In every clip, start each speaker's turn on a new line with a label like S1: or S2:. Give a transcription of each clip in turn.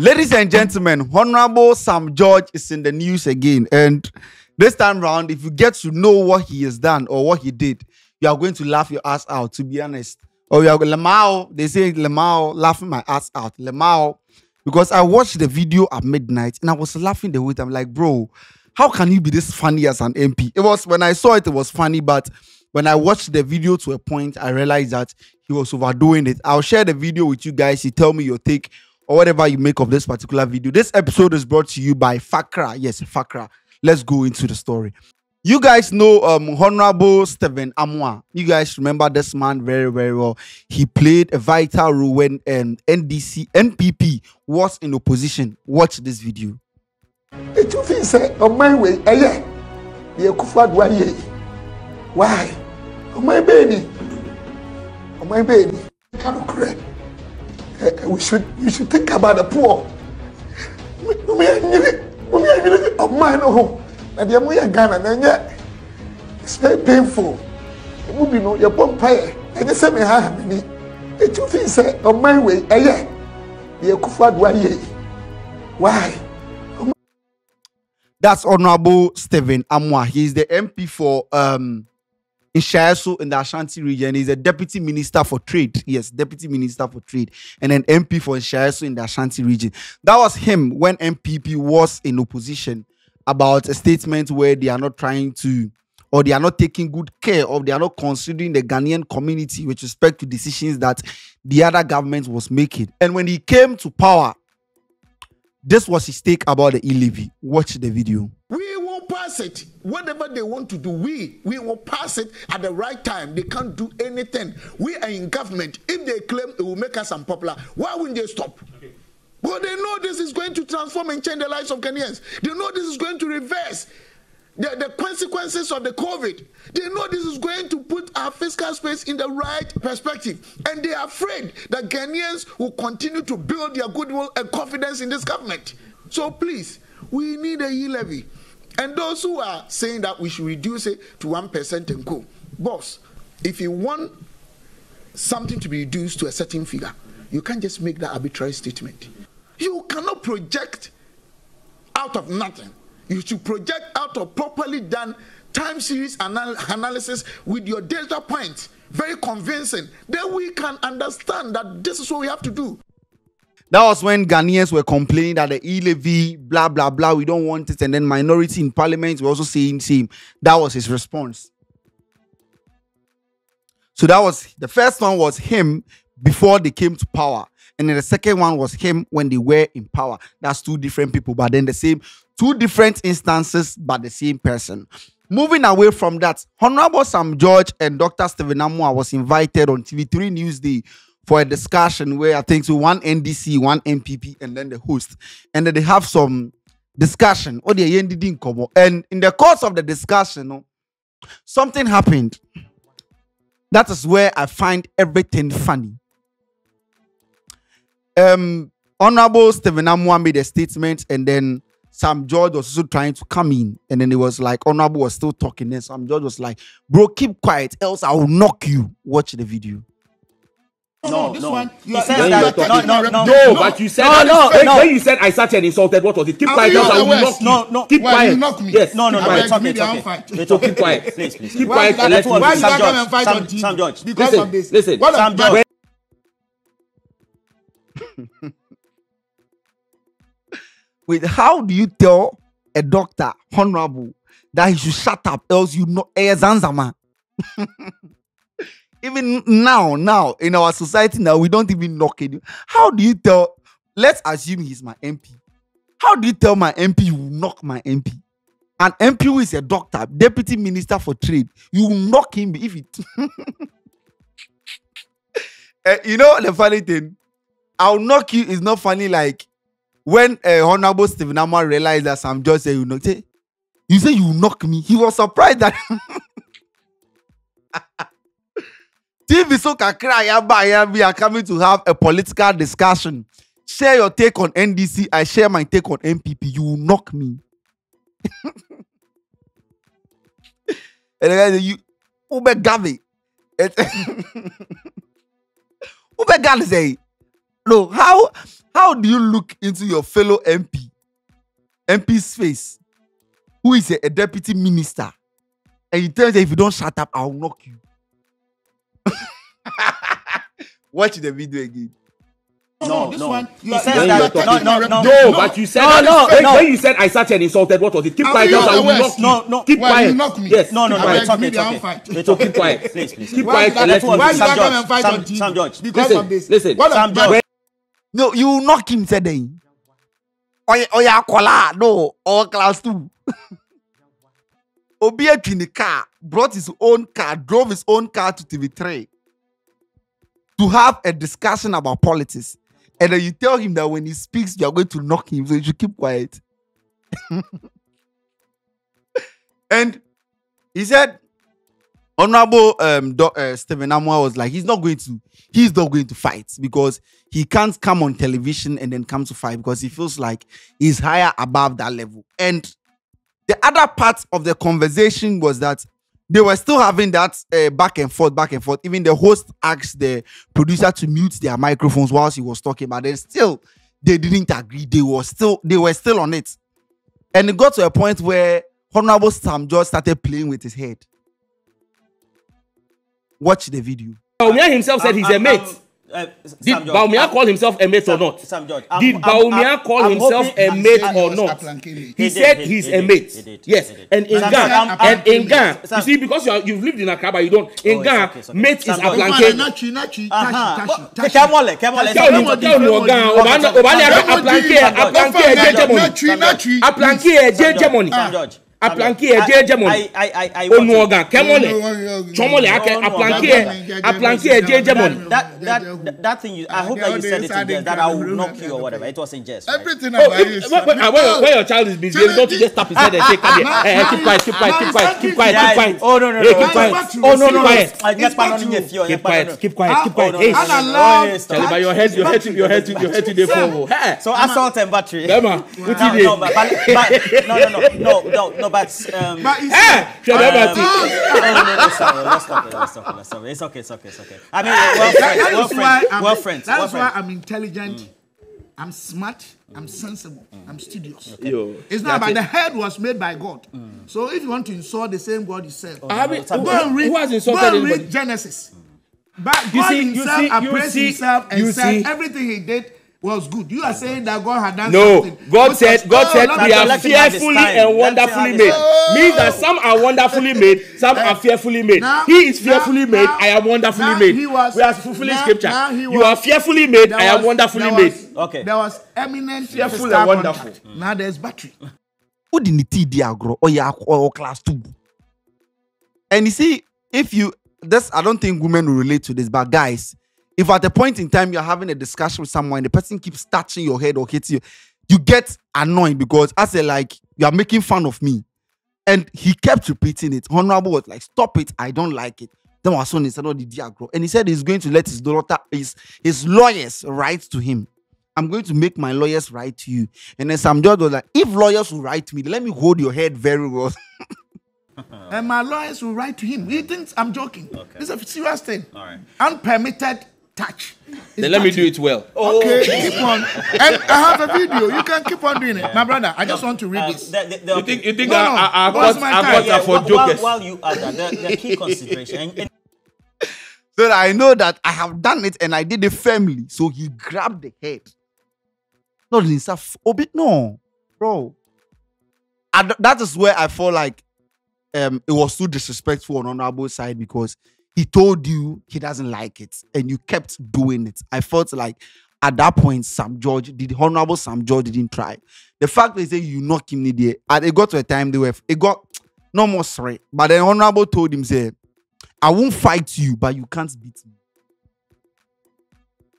S1: Ladies and gentlemen, Honorable Sam George is in the news again. And this time round, if you get to know what he has done or what he did, you are going to laugh your ass out, to be honest. Or you are Lemao, they say Lemao, laughing my ass out. Lemao, because I watched the video at midnight and I was laughing the whole time. Like, bro, how can you be this funny as an MP? It was, when I saw it, it was funny, but when I watched the video to a point, I realized that he was overdoing it. I'll share the video with you guys. You tell me your take or whatever you make of this particular video. This episode is brought to you by Fakra. Yes, Fakra. Let's go into the story. You guys know Honorable Stephen Amoah. You guys remember this man very, very well. He played a vital role when NPP was in opposition. Watch this video.
S2: It you feel say on my way, why? On my baby, we should think about the poor. It's very painful. It would be no your bumpire. And the same me. It you feel say on my way, why?
S1: That's Honorable Stephen Amoah. He's the MP for in Sheldon in the Ashanti region. He's a deputy minister for trade. Yes, deputy minister for trade, and an MP for Sheldon in the Ashanti region. That was him when MPP was in opposition about a statement where they are not trying to, or they are not taking good care of, they are not considering the Ghanaian community with respect to decisions that the other government was making. And when he came to power, this was his take about the e-levy. Watch the video.
S2: We will pass it. Whatever they want to do, we will pass it at the right time. They can't do anything. We are in government. If they claim it will make us unpopular, why wouldn't they stop? Okay. Well, they know this is going to transform and change the lives of Ghanaians. They know this is going to reverse the consequences of the COVID. They know this is going to put our fiscal space in the right perspective. And they are afraid that Ghanaians will continue to build their goodwill and confidence in this government. So please, we need a e-levy. And those who are saying that we should reduce it to 1% and go. Boss, if you want something to be reduced to a certain figure, you can't just make that arbitrary statement. You cannot project out of nothing. You should project out of properly done time series analysis with your data points, very convincing. Then we can understand that this is what we have to do.
S1: That was when Ghanaians were complaining that the e-levy, blah, blah, blah, we don't want it. And then minority in parliament were also saying same. That was his response. So that was, the first one was him before they came to power. And then the second one was him when they were in power. That's two different people, but then the same, two different instances, but the same person. Moving away from that, Honorable Sam George and Dr. Stephen Amoah was invited on TV3 Newsday for a discussion where I think so one NDC, one MPP, and then the host. And then they have some discussion. And in the course of the discussion, something happened. That is where I find everything funny. Honorable Stephen Amoah made a statement, and then Sam George was also trying to come in, and then it was like Honorable was still talking. Then Sam George was like, "Bro, keep quiet, else I will knock you." Watch the video.
S3: No,
S4: this
S3: no.
S4: one.
S3: You said that.
S4: No,
S3: but you said when you said I sat and insulted, what was it? Keep quiet, else I will knock you.
S4: No.
S3: Keep quiet.
S4: You knock me.
S3: Yes.
S4: No.
S3: It's
S4: okay.
S3: So keep quiet.
S4: Please.
S3: Keep quiet and let's
S4: Why did I come and fight on
S3: Sam George.
S4: TV? Because of this.
S3: Listen.
S4: Sam George.
S1: Wait, how do you tell a doctor, Honorable, that he should shut up, else you know Zanzama? Even now, in our society now, we don't even knock it. How do you tell, let's assume he's my MP. How do you tell my MP you will knock my MP? An MP who is a doctor, deputy minister for trade, you will knock him if it... You know the funny thing? I'll knock you is not funny like when Honorable Stephen Amoah realized that Sam George said, you say you knock me. He was surprised that TV so we are coming to have a political discussion. Share your take on NDC. I share my take on MPP. You will knock me. And the guy said, you Ube Gavi. Ube Gavi say, No, how do you look into your fellow MP's face, who is a deputy minister, and you tell them if you don't shut up, I'll knock you? Watch the video again.
S4: No, this one.
S3: No, but you said when you said I sat and insulted, what was it? Keep quiet.
S4: No.
S3: Keep quiet.
S4: You knock me.
S3: Yes.
S4: No.
S3: It's
S4: Okay.
S3: So keep quiet.
S5: Please.
S3: Keep quiet.
S4: Why did I come and fight on TV?
S5: Sam George.
S4: Because of this.
S3: Listen.
S5: Sam George.
S1: No, you knock him today. Oya kola no or class 2. Obia in the car, brought his own car, drove his own car to TV3 to have a discussion about politics. And then you tell him that when he speaks, you are going to knock him, so you should keep quiet. And he said, Honorable Stephen Amoah was like, he's not going to fight because he can't come on television and then come to fight because he feels like he's higher above that level. And the other part of the conversation was that they were still having that back and forth. Even the host asked the producer to mute their microphones whilst he was talking, but then still they didn't agree. They were still on it. And it got to a point where Honorable Sam George started playing with his head. Watch the video.
S3: Bawuuuuuuuulence himself said he's a mate. Did Bawuuuuuuuuuuuuuuh call himself a mate or not?
S5: Sam George.
S3: Did Bawuuuuuuh call himself a mate or not? He said he's a mate. Yes. And in Ghana, you see, because you've lived in Accra, but you don't. In Ghana, mate is aplanke. Aplanki hegemony. Onuoga kemole. Chomole aplanki hegemony.
S5: That thing I hope that you said it in jest that I will knock you or whatever. It was in jest.
S4: Everything about you.
S3: When your child is misbehaving, don't you just tap his head and say, keep quiet.
S5: Oh no.
S3: Keep quiet.
S5: Oh no.
S3: Keep quiet. Hey, tell about your head to the forward.
S5: So assault and battery.
S3: No,
S5: but
S3: let's
S5: stop it. It's okay. I mean, we're friends.
S4: That's why I'm intelligent. I'm smart. I'm sensible. I'm studious. Okay. It's not about the head was made by God. So if you want to insult the same God you serve, go and read Genesis. But God himself appraised himself and said everything he did was good. You are saying that God had done something.
S3: God said we are fearfully and wonderfully made. Means that some are wonderfully made, some are fearfully made. He is fearfully made, I am wonderfully made. We are fulfilling scripture. You are fearfully made, I am wonderfully made.
S5: Okay.
S4: There was eminent
S3: fearful and wonderful.
S4: Now there's battery.
S1: Who didn't diagro or class 2? And you see, I don't think women will relate to this, but guys, if at a point in time you're having a discussion with someone and the person keeps touching your head or hitting you, you get annoyed because I say like, you are making fun of me. And he kept repeating it. Honorable was like, stop it, I don't like it. Then my son said, and he said he's going to let his daughter, his lawyers write to him. I'm going to make my lawyers write to you. And then Sam George was like, if lawyers will write to me, let me hold your head very well.
S4: And my lawyers will write to him. He thinks I'm joking.
S5: Okay.
S4: It's a serious thing.
S5: All right.
S4: Unpermitted touch.
S3: Then let me do it well.
S4: Okay, keep on. And I have a video. You can keep on doing it. My brother, I just want to read this.
S3: You think our courts are for jokers?
S5: While you are that, the key consideration.
S1: So that I know that I have done it and I did it firmly. So he grabbed the head. Not himself. No, bro. That is where I feel like it was too disrespectful on Honorable's side because he told you he doesn't like it and you kept doing it. I felt like at that point, Honorable Sam George didn't try. The fact they say you knock him in the air, and it got to a time it got no more sorry. But then Honorable told him, say, I won't fight you, but you can't beat me.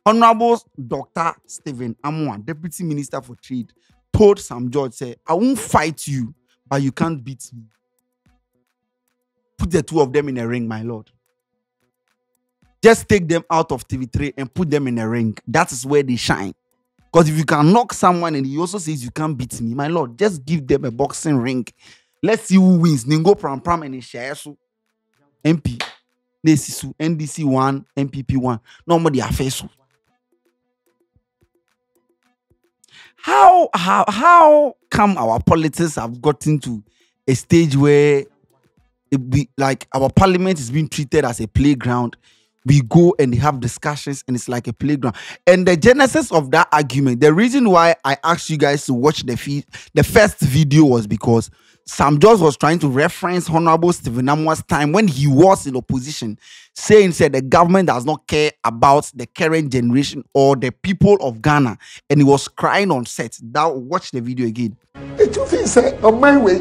S1: Honorable Dr. Stephen Amoah, Deputy Minister for Trade, told Sam George, say, I won't fight you, but you can't beat me. Put the two of them in a ring, my lord. Just take them out of TV3 and put them in a ring. That is where they shine. Because if you can knock someone and he also says you can't beat me, my lord, just give them a boxing ring. Let's see who wins. Ningo Pram Pram and Ishayasu. MP. NDC 1, MPP 1. Nobody are faced. how come our politics have gotten to a stage where it be like our parliament is being treated as a playground? We go and have discussions and it's like a playground. And the genesis of that argument, the reason why I asked you guys to watch the first video was because Sam George was trying to reference Honorable Stephen Amoah's time when he was in opposition, saying the government does not care about the current generation or the people of Ghana, and he was crying on set. Now watch the video again.
S2: It you feel say on my way,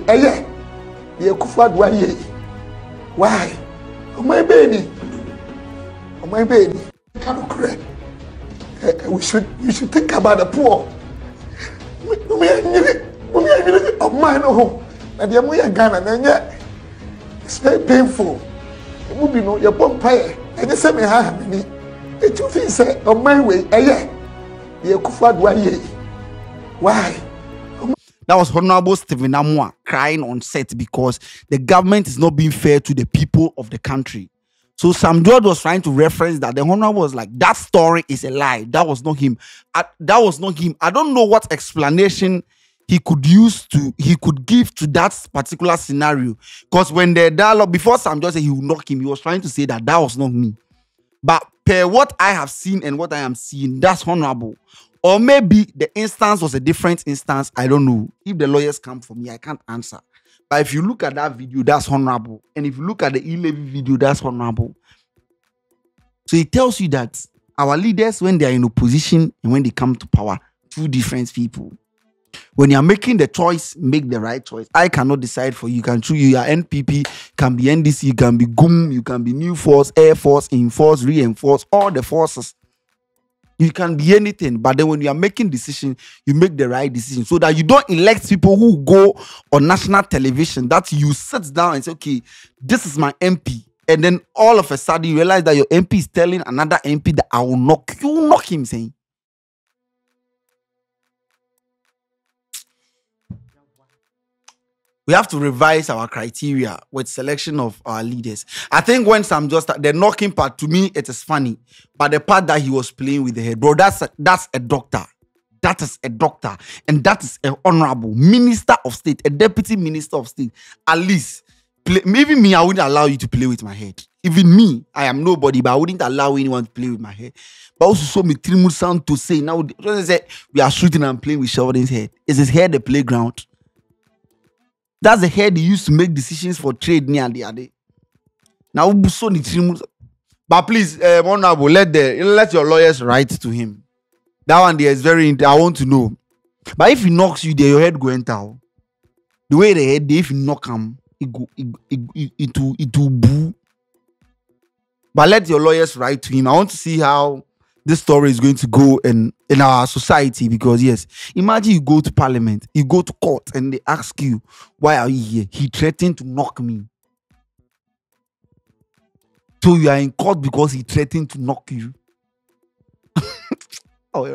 S2: Kwadwo why? On my baby. On my baby. We should think about the poor. It's very painful. It would be no your bumpire. And the same me. It you feel say on my way, Kwadwo why?
S1: That was Honorable Stephen Amoah crying on set because the government is not being fair to the people of the country. So Sam George was trying to reference that. The Honorable was like, that story is a lie. That was not him. That was not him. I don't know what explanation he could give to that particular scenario. Because when the dialogue, before Sam George said he would knock him, he was trying to say that was not me. But per what I have seen and what I am seeing, that's Honorable. Or maybe the instance was a different instance. I don't know. If the lawyers come for me, I can't answer. But if you look at that video, that's Honorable. And if you look at the E-Levy video, that's Honorable. So it tells you that our leaders, when they are in opposition and when they come to power, two different people. When you are making the choice, make the right choice. I cannot decide for you. You can choose. You are NPP, can be NDC, you can be GUM, you can be New Force, Air Force, Enforce, Reinforce, all the forces. You can be anything, but then when you are making decisions, you make the right decision so that you don't elect people who go on national television, that you sit down and say, okay, this is my MP. And then all of a sudden you realize that your MP is telling another MP that I will knock you. You knock him, saying. We have to revise our criteria with selection of our leaders. I think when Sam just the knocking part, to me, it is funny. But the part that he was playing with the head, bro, that's a doctor. That is a doctor. And that is an honorable minister of state, a deputy minister of state. At least, maybe me, I wouldn't allow you to play with my head. Even me, I am nobody, but I wouldn't allow anyone to play with my head. But also saw me three sound to say, now, we are shooting and playing with Sheldon's head. Is his head the playground? That's the head he used to make decisions for trade near the other. Now, but please, Honorable, let your lawyers write to him. That one there is very. I want to know. But if he knocks you there, your head go enter. The way the head, if you knock him, it will boo. But let your lawyers write to him. I want to see how this story is going to go in our society, because yes, imagine you go to parliament, you go to court, and they ask you, why are you here? He threatened to knock me. So you are in court because he threatened to knock you. Oh,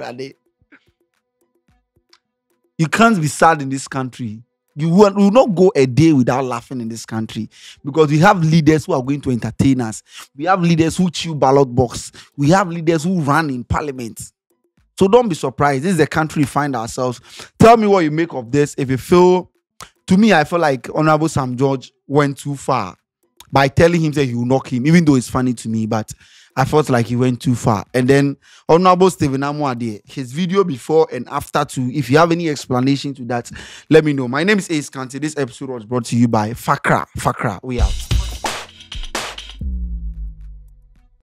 S1: you can't be sad in this country. You will not go a day without laughing in this country, because we have leaders who are going to entertain us. We have leaders who chew ballot box. We have leaders who run in parliament. So don't be surprised. This is the country we find ourselves. Tell me what you make of this. If you feel, to me, I feel like Honorable Sam George went too far by telling him that he will knock him, even though it's funny to me, but I felt like he went too far. And then Honorable Stephen Amoah there, his video before and after too. If you have any explanation to that, let me know. My name is Ace Kante. This episode was brought to you by Fakra. We out.